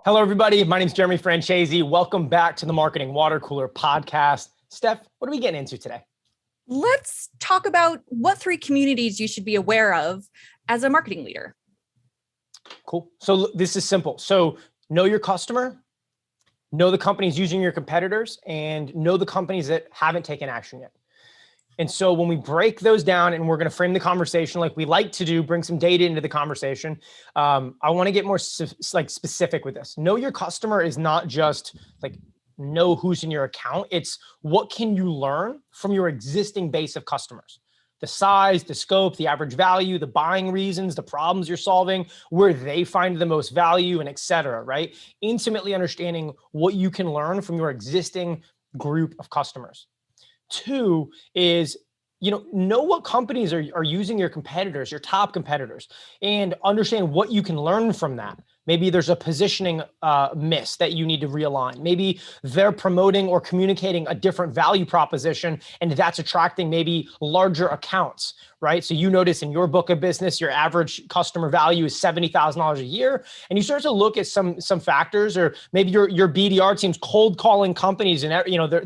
Hello, everybody. My name is Jeremy Francesi. Welcome back to the Marketing Water Cooler podcast. Steph, what are we getting into today? Let's talk about what 3 communities you should be aware of as a marketing leader. Cool. So this is simple. So know your customer, know the companies using your competitors, and know the companies that haven't taken action yet. And so when we break those down and we're going to frame the conversation like we like to do, bring some data into the conversation, I want to get more specific with this. Know your customer is not just like know who's in your account. It's what can you learn from your existing base of customers? The size, the scope, the average value, the buying reasons, the problems you're solving, where they find the most value, and et cetera, right? Intimately understanding what you can learn from your existing group of customers. 2 is, know what companies are using your competitors, your top competitors, and understand what you can learn from that. Maybe there's a positioning miss that you need to realign. Maybe they're promoting or communicating a different value proposition, and that's attracting maybe larger accounts, right? So you notice in your book of business, your average customer value is $70,000 a year, and you start to look at some factors, or maybe your BDR team's cold calling companies, and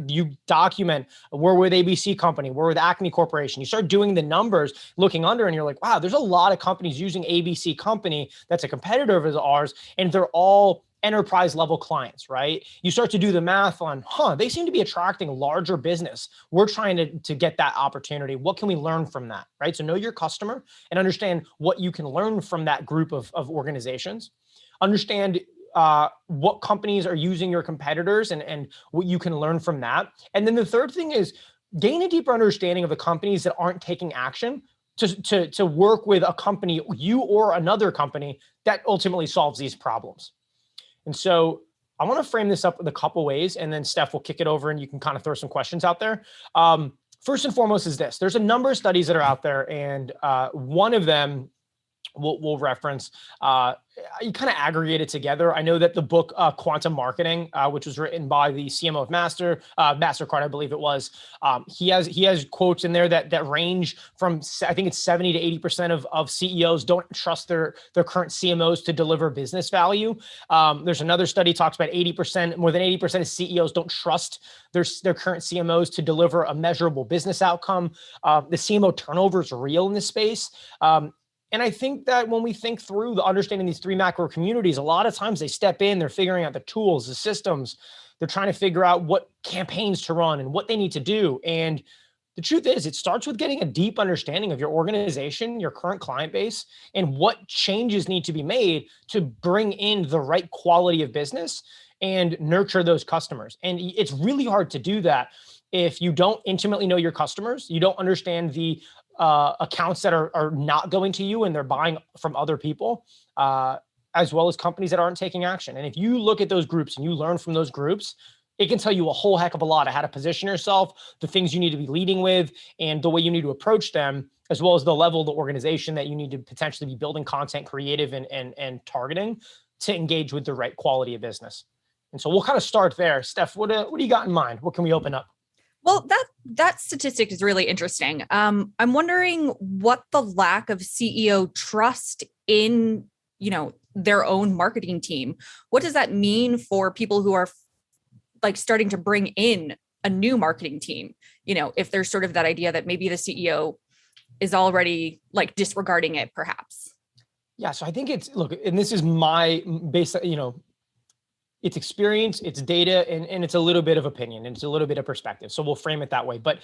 you document where with ABC company, where with Acme Corporation. You start doing the numbers, looking under, and you're like, wow, there's a lot of companies using ABC company that's a competitor of ours, and they're all enterprise level clients, right? You start to do the math on, they seem to be attracting larger business. We're trying to get that opportunity. What can we learn from that, right? So know your customer and understand what you can learn from that group of organizations. Understand what companies are using your competitors and what you can learn from that. And then the third thing is gain a deeper understanding of the companies that aren't taking action to work with a company, you or another company, that ultimately solves these problems. And so I want to frame this up in a couple ways, and then Steph will kick it over and you can kind of throw some questions out there. First and foremost is this. There's a number of studies that are out there, and one of them we'll reference. You kind of aggregate it together. I know that the book Quantum Marketing, which was written by the CMO of MasterCard, I believe it was, he has quotes in there that range from, I think it's 70 to 80% of CEOs don't trust their current CMOs to deliver business value. There's another study talks about more than 80% of CEOs don't trust their current CMOs to deliver a measurable business outcome. The CMO turnover is real in this space. And I think that when we think through the understanding these 3 macro communities, a lot of times they step in, they're figuring out the tools, the systems, they're trying to figure out what campaigns to run and what they need to do. And the truth is, it starts with getting a deep understanding of your organization, your current client base, and what changes need to be made to bring in the right quality of business and nurture those customers. And it's really hard to do that if you don't intimately know your customers, you don't understand the accounts that are not going to you and they're buying from other people, as well as companies that aren't taking action. And if you look at those groups and you learn from those groups, it can tell you a whole heck of a lot of how to position yourself, the things you need to be leading with, and the way you need to approach them, as well as the level of the organization that you need to potentially be building content, creative, and targeting to engage with the right quality of business. And so we'll kind of start there. Steph, what do you got in mind? What can we open up? Well, that statistic is really interesting. I'm wondering what the lack of CEO trust in, their own marketing team. What does that mean for people who are like starting to bring in a new marketing team? If there's sort of that idea that maybe the CEO is already like disregarding it, perhaps. Yeah. So I think and this is my base, it's experience, it's data, and it's a little bit of opinion, and it's a little bit of perspective. So we'll frame it that way. But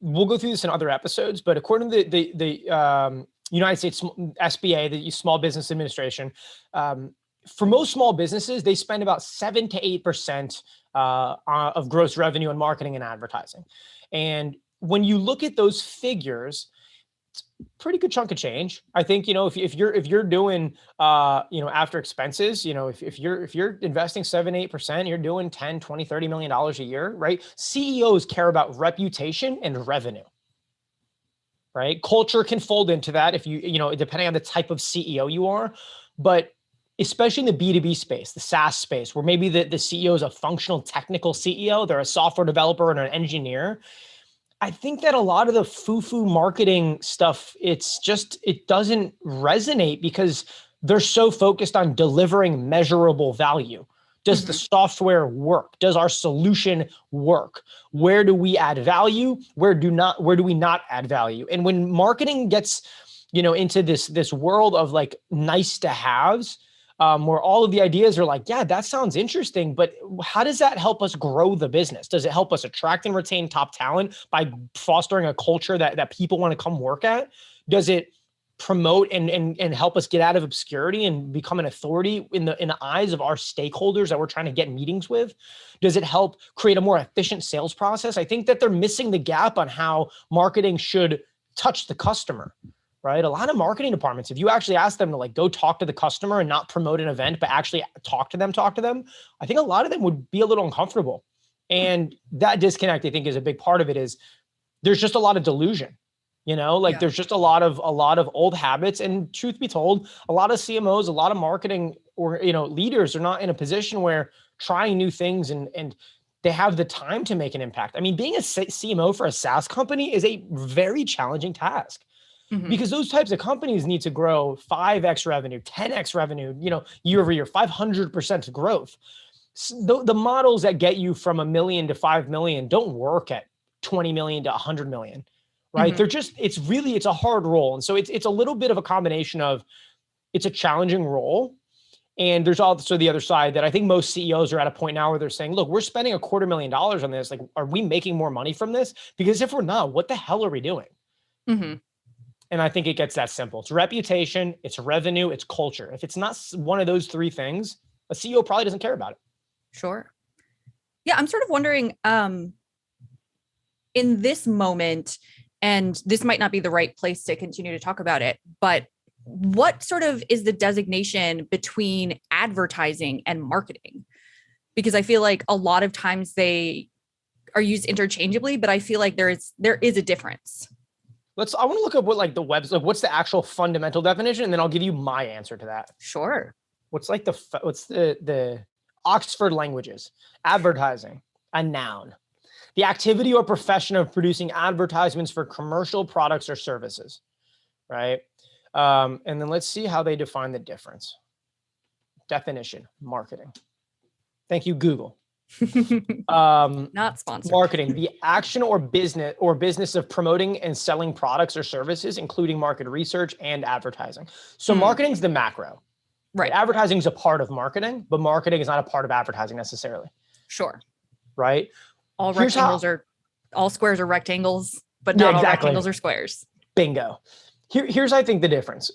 we'll go through this in other episodes. But according to the United States SBA, the Small Business Administration, for most small businesses, they spend about 7 to 8% of gross revenue on marketing and advertising. And when you look at those figures, it's a pretty good chunk of change. I think, if you're doing, after expenses, if you're investing 7, 8%, you're doing 10, 20, $30 million a year, right? CEOs care about reputation and revenue, right? Culture can fold into that if depending on the type of CEO you are, but especially in the B2B space, the SaaS space, where maybe the CEO is a functional technical CEO, they're a software developer and an engineer. I think that a lot of the foo-foo marketing stuff, it doesn't resonate because they're so focused on delivering measurable value. Does the software work? Does our solution work? Where do we add value? Where do we not add value? And when marketing gets, into this world of like nice to haves, where all of the ideas are like, yeah, that sounds interesting, but how does that help us grow the business? Does it help us attract and retain top talent by fostering a culture that people want to come work at? Does it promote and help us get out of obscurity and become an authority in the eyes of our stakeholders that we're trying to get meetings with? Does it help create a more efficient sales process? I think that they're missing the gap on how marketing should touch the customer, right? A lot of marketing departments, if you actually ask them to like go talk to the customer and not promote an event, but actually talk to them, I think a lot of them would be a little uncomfortable. And that disconnect, I think, is a big part of it. Is there's just a lot of delusion. There's just a lot of old habits. And truth be told, a lot of CMOs, a lot of marketing or, leaders are not in a position where trying new things and they have the time to make an impact. I mean, being a CMO for a SaaS company is a very challenging task because those types of companies need to grow 5x revenue, 10x revenue, year over year, 500% growth. So the models that get you from $1 million to 5 million don't work at 20 million to 100 million. Right. They're just, it's a hard role. And so it's a little bit of a combination of it's a challenging role. And there's also the other side that I think most CEOs are at a point now where they're saying, look, we're spending $250,000 on this. Like, are we making more money from this? Because if we're not, what the hell are we doing? And I think it gets that simple. It's reputation, it's revenue, it's culture. If it's not one of those three things, a CEO probably doesn't care about it. Sure. Yeah. I'm sort of wondering, in this moment, and this might not be the right place to continue to talk about it, but what sort of is the designation between advertising and marketing? Because I feel like a lot of times they are used interchangeably, but I feel like there is a difference. I want to look up what like the webs, like what's the actual fundamental definition, and then I'll give you my answer to that. Sure. What's the Oxford languages? Advertising, a noun. The activity or profession of producing advertisements for commercial products or services, right? And then let's see how they define the difference. Definition, marketing. Thank you, Google. Not sponsored. Marketing, the action or business of promoting and selling products or services, including market research and advertising. So marketing is the macro. Right. Advertising is a part of marketing, but marketing is not a part of advertising necessarily. Sure. Right. All squares are rectangles, but not all rectangles are squares. Bingo. Here's, I think, the difference.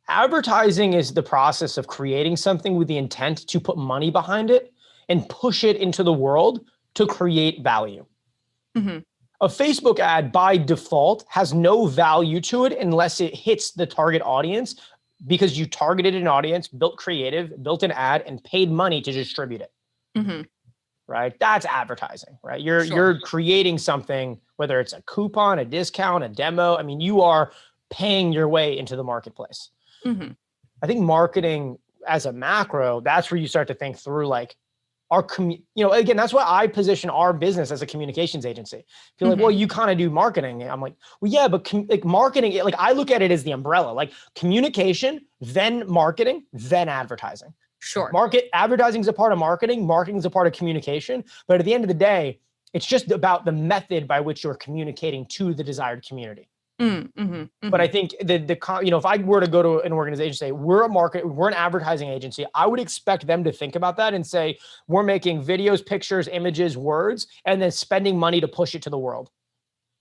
Advertising is the process of creating something with the intent to put money behind it and push it into the world to create value. A Facebook ad by default has no value to it unless it hits the target audience because you targeted an audience, built creative, built an ad, and paid money to distribute it. Right? That's advertising, right? You're creating something, whether it's a coupon, a discount, a demo. I mean, you are paying your way into the marketplace. I think marketing as a macro, that's where you start to think through like again, that's why I position our business as a communications agency. Feel like, well, you kind of do marketing. I'm like, well, yeah, but like marketing, like I look at it as the umbrella, like communication, then marketing, then advertising. Sure. Advertising is a part of marketing. Marketing is a part of communication. But at the end of the day, it's just about the method by which you're communicating to the desired community. But I think if I were to go to an organization and say, we're an advertising agency, I would expect them to think about that and say, we're making videos, pictures, images, words, and then spending money to push it to the world.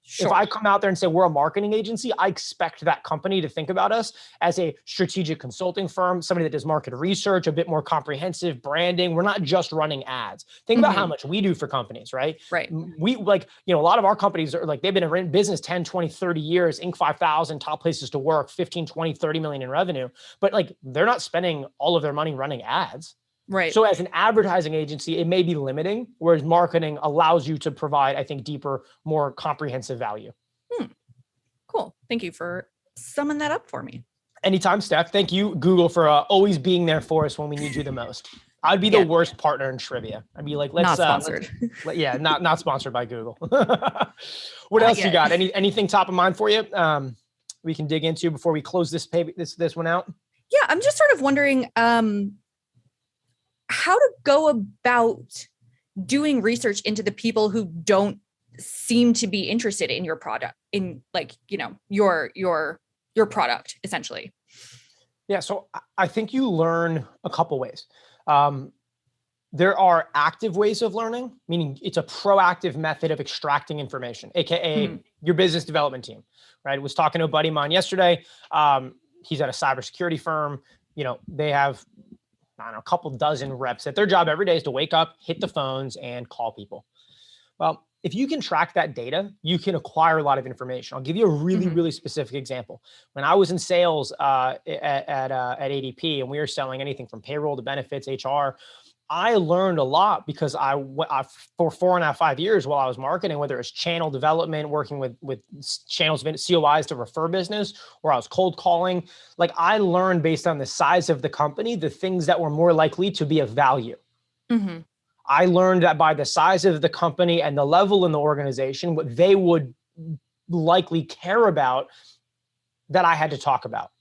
Sure. If I come out there and say we're a marketing agency, I expect that company to think about us as a strategic consulting firm, somebody that does market research, a bit more comprehensive branding. We're not just running ads. Think about how much we do for companies, right? Right. We a lot of our companies are like, they've been in business 10, 20, 30 years, Inc. 5000, top places to work, 15, 20, 30 million in revenue. But like, they're not spending all of their money running ads. Right. So as an advertising agency, it may be limiting, whereas marketing allows you to provide, I think, deeper, more comprehensive value. Cool. Thank you for summing that up for me. Anytime, Steph. Thank you, Google, for always being there for us when we need you the most. I'd be the worst partner in trivia. I'd be like, not sponsored. Not sponsored by Google. What else you got? Anything top of mind for you? We can dig into before we close this one out. Yeah, I'm just sort of wondering how to go about doing research into the people who don't seem to be interested in your product, in like, your product essentially. Yeah, so I think you learn a couple ways. Um, there are active ways of learning, meaning it's a proactive method of extracting information, AKA your business development team, right? I was talking to a buddy of mine yesterday. He's at a cybersecurity firm. They have, I don't know, a couple dozen reps that their job every day is to wake up, hit the phones, and call people. Well, if you can track that data, you can acquire a lot of information. I'll give you a really, really specific example. When I was in sales at ADP, and we were selling anything from payroll to benefits, HR, I learned a lot because for 4.5, 5 years while I was marketing, whether it's channel development, working with channels, COIs to refer business, or I was cold calling, like I learned based on the size of the company, the things that were more likely to be of value. I learned that by the size of the company and the level in the organization, what they would likely care about, that I had to talk about.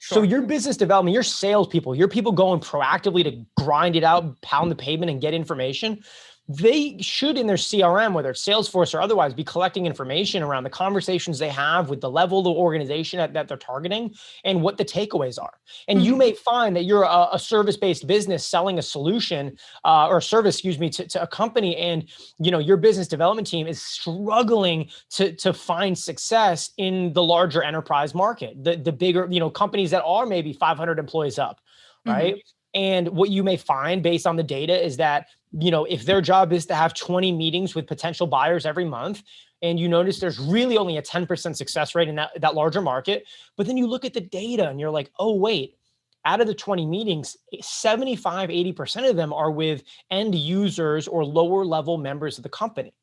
Sure. So your business development, your salespeople, your people going proactively to grind it out, pound the pavement and get information, they should in their CRM, whether it's Salesforce or otherwise, be collecting information around the conversations they have with the level of the organization that they're targeting and what the takeaways are. And you may find that you're a service-based business selling a solution or a service, to a company, and your business development team is struggling to find success in the larger enterprise market, the bigger companies that are maybe 500 employees up, right? And what you may find based on the data is that, if their job is to have 20 meetings with potential buyers every month, and you notice there's really only a 10% success rate in that larger market, but then you look at the data and you're like, oh, wait, out of the 20 meetings, 75, 80% of them are with end users or lower level members of the company.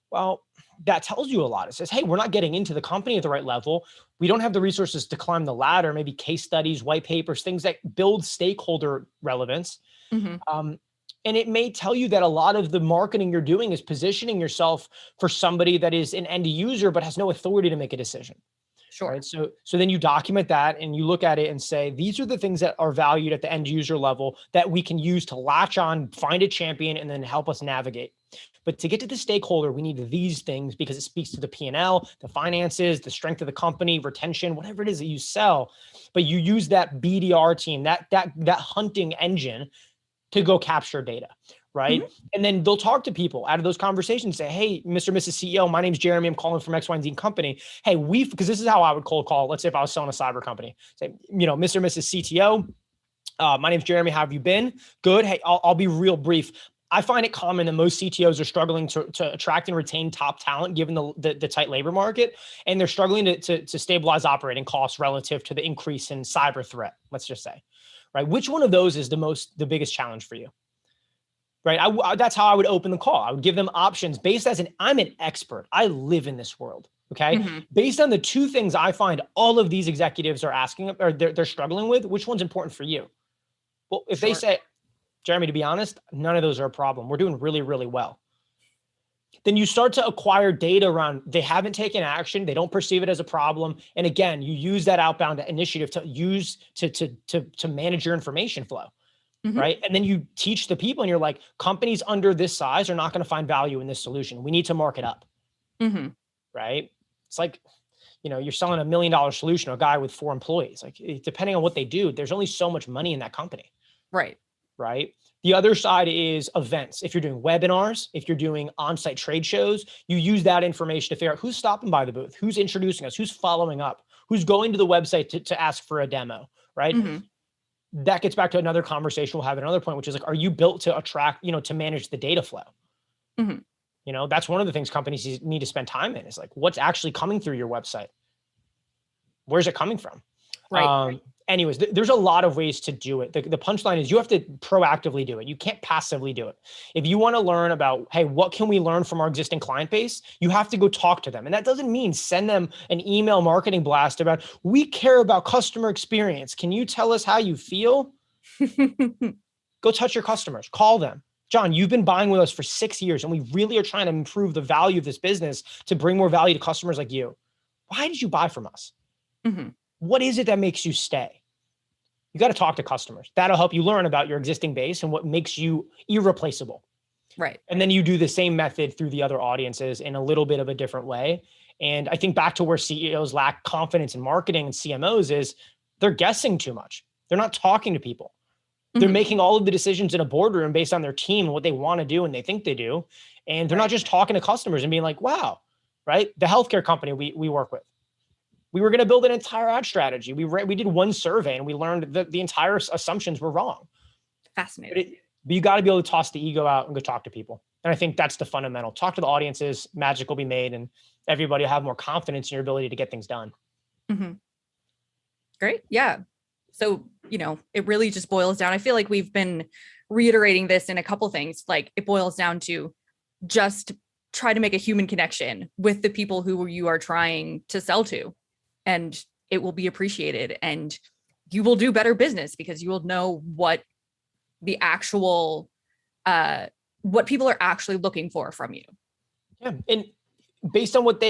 Well, that tells you a lot. It says, hey, we're not getting into the company at the right level. We don't have the resources to climb the ladder, maybe case studies, white papers, things that build stakeholder relevance. And it may tell you that a lot of the marketing you're doing is positioning yourself for somebody that is an end user, but has no authority to make a decision. Sure. Right? So then you document that and you look at it and say, these are the things that are valued at the end user level that we can use to latch on, find a champion, and then help us navigate. But to get to the stakeholder, we need these things because it speaks to the P&L, the finances, the strength of the company, retention, whatever it is that you sell. But you use that BDR team, that hunting engine to go capture data, right? And then they'll talk to people out of those conversations, say, hey, Mr. and Mrs. CEO, my name's Jeremy. I'm calling from X, Y, and Z company. Hey, because this is how I would cold call. Let's say if I was selling a cyber company, say, Mr. and Mrs. CTO, my name's Jeremy. How have you been? Good. Hey, I'll be real brief. I find it common that most CTOs are struggling to attract and retain top talent given the tight labor market, and they're struggling to stabilize operating costs relative to the increase in cyber threat, let's just say. Right? Which one of those is the biggest challenge for you? Right? That's how I would open the call. I would give them options based I'm an expert. I live in this world. Okay. Based on the two things I find all of these executives are asking, or they're struggling with, which one's important for you? Well, if they say, Jeremy, to be honest, none of those are a problem. We're doing really, really well. Then you start to acquire data around they haven't taken action. They don't perceive it as a problem. And again, you use that outbound initiative to manage your information flow, right? And then you teach the people and you're like, companies under this size are not going to find value in this solution. We need to mark it up, right? It's like, you're selling $1 million solution to a guy with 4 employees. Like, depending on what they do, there's only so much money in that company. Right. The other side is events. If you're doing webinars, if you're doing on-site trade shows, you use that information to figure out who's stopping by the booth, who's introducing us, who's following up, who's going to the website to ask for a demo, right? That gets back to another conversation we'll have at another point, which is like, are you built to attract, to manage the data flow? That's one of the things companies need to spend time in, is like, what's actually coming through your website? Where's it coming from? Right. Anyways, there's a lot of ways to do it. The punchline is you have to proactively do it. You can't passively do it. If you want to learn about, hey, what can we learn from our existing client base? You have to go talk to them. And that doesn't mean send them an email marketing blast about, we care about customer experience. Can you tell us how you feel? Go touch your customers, call them. John, you've been buying with us for 6 years and we really are trying to improve the value of this business to bring more value to customers like you. Why did you buy from us? What is it that makes you stay? You got to talk to customers. That'll help you learn about your existing base and what makes you irreplaceable. Right. And then you do the same method through the other audiences in a little bit of a different way. And I think back to where CEOs lack confidence in marketing and CMOs is they're guessing too much. They're not talking to people. They're making all of the decisions in a boardroom based on their team and what they want to do and they think they do. And they're not just talking to customers and being like, wow, right? The healthcare company we work with, we were going to build an entire ad strategy. We did one survey and we learned that the entire assumptions were wrong. Fascinating. But you got to be able to toss the ego out and go talk to people. And I think that's the fundamental. Talk to the audiences, magic will be made, and everybody will have more confidence in your ability to get things done. Great. Yeah. So, it really just boils down. I feel like we've been reiterating this in a couple things. Like it boils down to just try to make a human connection with the people who you are trying to sell to, and it will be appreciated, and you will do better business because you will know what the actual, what people are actually looking for from you. Yeah. And based on what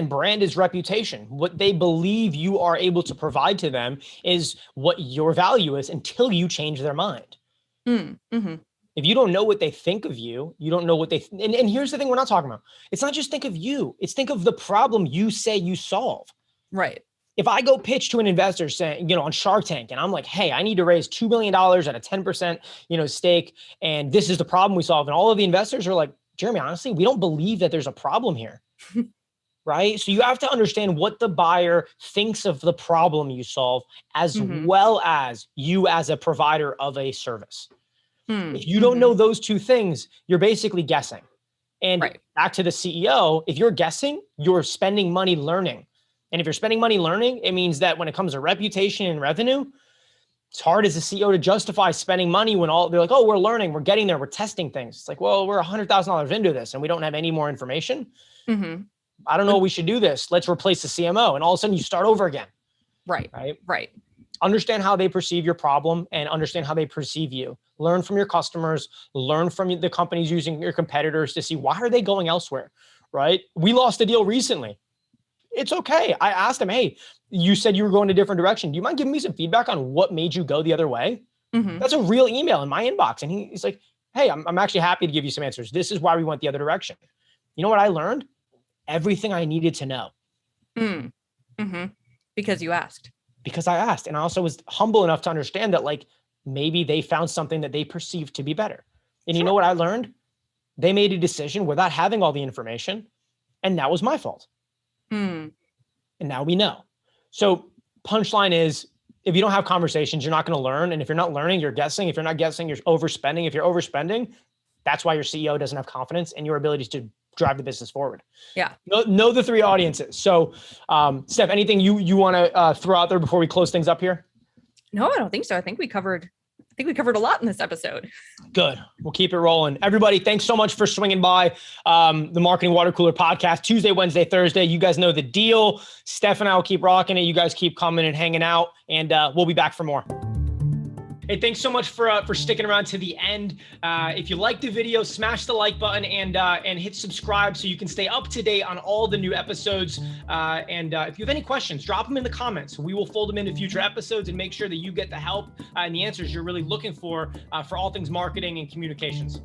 brand is reputation. What they believe you are able to provide to them is what your value is until you change their mind. If you don't know what they think of you, you don't know what and here's the thing we're not talking about. It's not just think of you, it's think of the problem you say you solve. Right. If I go pitch to an investor saying, on Shark Tank, and I'm like, hey, I need to raise $2 million at a 10%, stake, and this is the problem we solve. And all of the investors are like, Jeremy, honestly, we don't believe that there's a problem here. Right? So you have to understand what the buyer thinks of the problem you solve, as well as you as a provider of a service. If you don't know those two things, you're basically guessing. And back to the CEO, if you're guessing, you're spending money learning. And if you're spending money learning, it means that when it comes to reputation and revenue, it's hard as a CEO to justify spending money when they're like, oh, we're learning, we're getting there, we're testing things. It's like, well, we're $100,000 into this and we don't have any more information. I don't know, we should do this. Let's replace the CMO. And all of a sudden you start over again. Right. Understand how they perceive your problem and understand how they perceive you. Learn from your customers, learn from the companies using your competitors to see why are they going elsewhere, right? We lost a deal recently. It's okay. I asked him, hey, you said you were going a different direction. Do you mind giving me some feedback on what made you go the other way? That's a real email in my inbox. And he's like, hey, I'm actually happy to give you some answers. This is why we went the other direction. You know what I learned? Everything I needed to know. Because you asked. Because I asked. And I also was humble enough to understand that maybe they found something that they perceived to be better. And you know what I learned? They made a decision without having all the information. And that was my fault. And now we know. So punchline is, if you don't have conversations, you're not going to learn. And if you're not learning, you're guessing. If you're not guessing, you're overspending. If you're overspending, that's why your CEO doesn't have confidence in your ability to drive the business forward. Yeah. Know the three audiences. So Steph, anything you want to throw out there before we close things up here? No, I don't think so. I think we covered a lot in this episode. Good. We'll keep it rolling. Everybody, thanks so much for swinging by the Marketing Water Cooler podcast, Tuesday, Wednesday, Thursday. You guys know the deal. Steph and I will keep rocking it. You guys keep coming and hanging out, and we'll be back for more. Hey, thanks so much for sticking around to the end. If you liked the video, smash the like button and hit subscribe so you can stay up to date on all the new episodes. And if you have any questions, drop them in the comments. We will fold them into future episodes and make sure that you get the help and the answers you're really looking for all things marketing and communications.